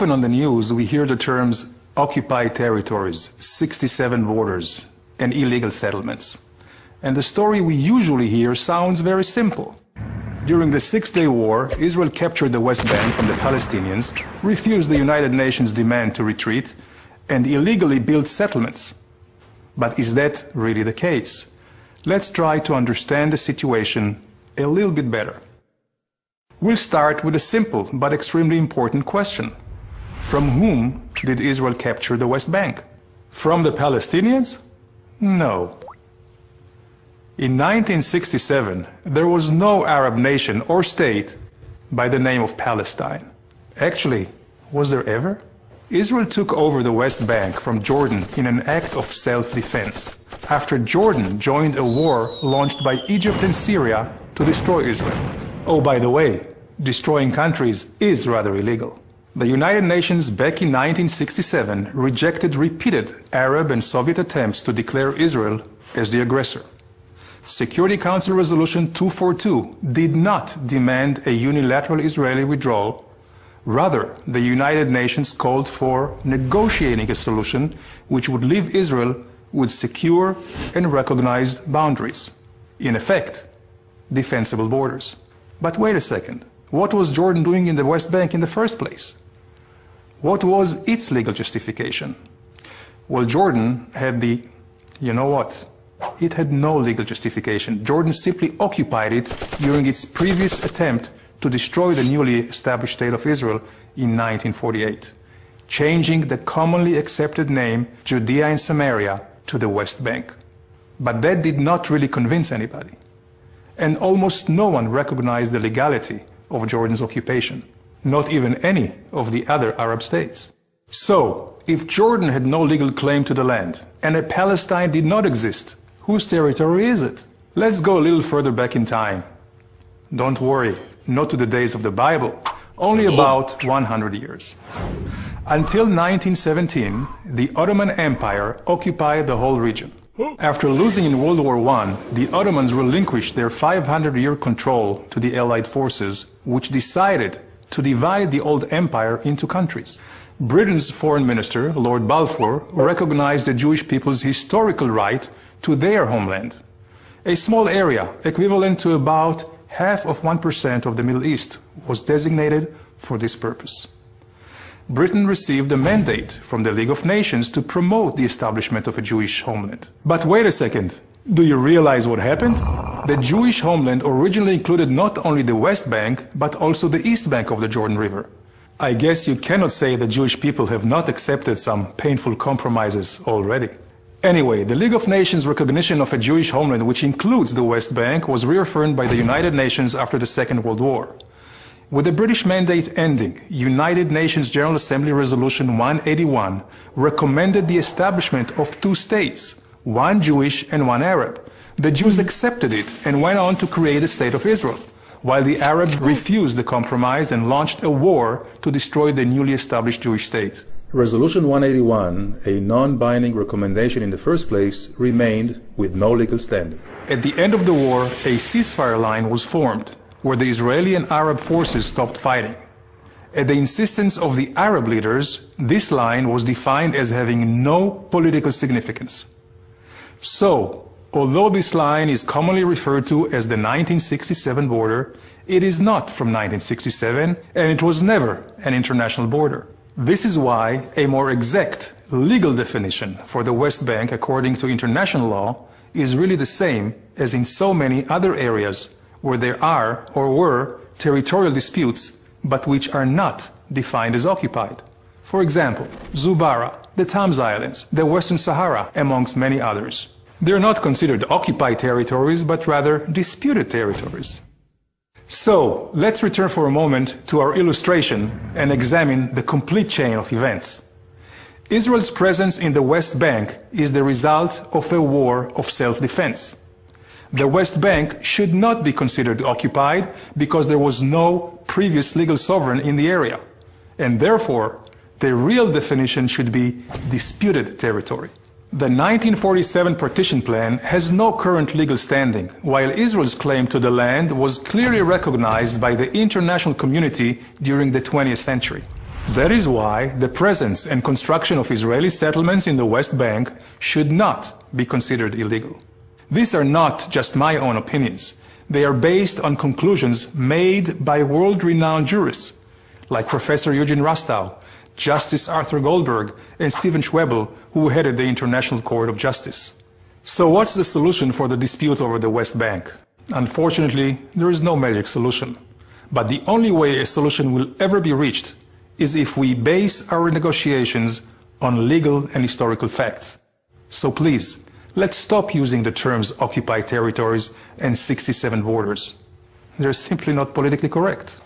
Often on the news we hear the terms occupied territories, 67 borders, and illegal settlements. And the story we usually hear sounds very simple. During the Six-Day War, Israel captured the West Bank from the Palestinians, refused the United Nations' demand to retreat, and illegally built settlements. But is that really the case? Let's try to understand the situation a little bit better. We'll start with a simple but extremely important question. From whom did Israel capture the West Bank? From the Palestinians? No. In 1967, there was no Arab nation or state by the name of Palestine. Actually, was there ever? Israel took over the West Bank from Jordan in an act of self-defense, after Jordan joined a war launched by Egypt and Syria to destroy Israel. Oh, by the way, destroying countries is rather illegal. The United Nations back in 1967 rejected repeated Arab and Soviet attempts to declare Israel as the aggressor. Security Council Resolution 242 did not demand a unilateral Israeli withdrawal. Rather, the United Nations called for negotiating a solution which would leave Israel with secure and recognized boundaries. In effect, defensible borders. But wait a second. What was Jordan doing in the West Bank in the first place? What was its legal justification? Well, Jordan had you know what? It had no legal justification. Jordan simply occupied it during its previous attempt to destroy the newly established State of Israel in 1948, changing the commonly accepted name Judea and Samaria to the West Bank. But that did not really convince anybody. And almost no one recognized the legality of Jordan's occupation, not even any of the other Arab states. So, if Jordan had no legal claim to the land, and a Palestine did not exist, whose territory is it? Let's go a little further back in time. Don't worry, not to the days of the Bible, only about 100 years. Until 1917, the Ottoman Empire occupied the whole region. After losing in World War I, the Ottomans relinquished their 500-year control to the Allied forces, which decided to divide the old empire into countries. Britain's foreign minister, Lord Balfour, recognized the Jewish people's historical right to their homeland. A small area, equivalent to about 0.5% of the Middle East, was designated for this purpose. Britain received a mandate from the League of Nations to promote the establishment of a Jewish homeland. But wait a second, do you realize what happened? The Jewish homeland originally included not only the West Bank, but also the East Bank of the Jordan River. I guess you cannot say the Jewish people have not accepted some painful compromises already. Anyway, the League of Nations' recognition of a Jewish homeland, which includes the West Bank, was reaffirmed by the United Nations after the Second World War. With the British mandate ending, United Nations General Assembly Resolution 181 recommended the establishment of two states, one Jewish and one Arab. The Jews accepted it and went on to create the State of Israel, while the Arabs refused the compromise and launched a war to destroy the newly established Jewish state. Resolution 181, a non-binding recommendation in the first place, remained with no legal standing. At the end of the war, a ceasefire line was formed, where the Israeli and Arab forces stopped fighting. At the insistence of the Arab leaders, this line was defined as having no political significance. So, although this line is commonly referred to as the 1967 border, it is not from 1967, and it was never an international border. This is why a more exact legal definition for the West Bank, according to international law, is really the same as in so many other areas where there are or were territorial disputes, but which are not defined as occupied. For example, Zubarah, the Tams Islands, the Western Sahara, amongst many others. They are not considered occupied territories, but rather disputed territories. So, let's return for a moment to our illustration and examine the complete chain of events. Israel's presence in the West Bank is the result of a war of self-defense. The West Bank should not be considered occupied because there was no previous legal sovereign in the area, and therefore the real definition should be disputed territory. The 1947 partition plan has no current legal standing, while Israel's claim to the land was clearly recognized by the international community during the 20th century. That is why the presence and construction of Israeli settlements in the West Bank should not be considered illegal. These are not just my own opinions. They are based on conclusions made by world-renowned jurists like Professor Eugene Rastow, Justice Arthur Goldberg, and Stephen Schwebel, who headed the International Court of Justice. So what's the solution for the dispute over the West Bank? Unfortunately, there is no magic solution. But the only way a solution will ever be reached is if we base our negotiations on legal and historical facts. So please, let's stop using the terms occupied territories and 67 borders. They're simply not politically correct.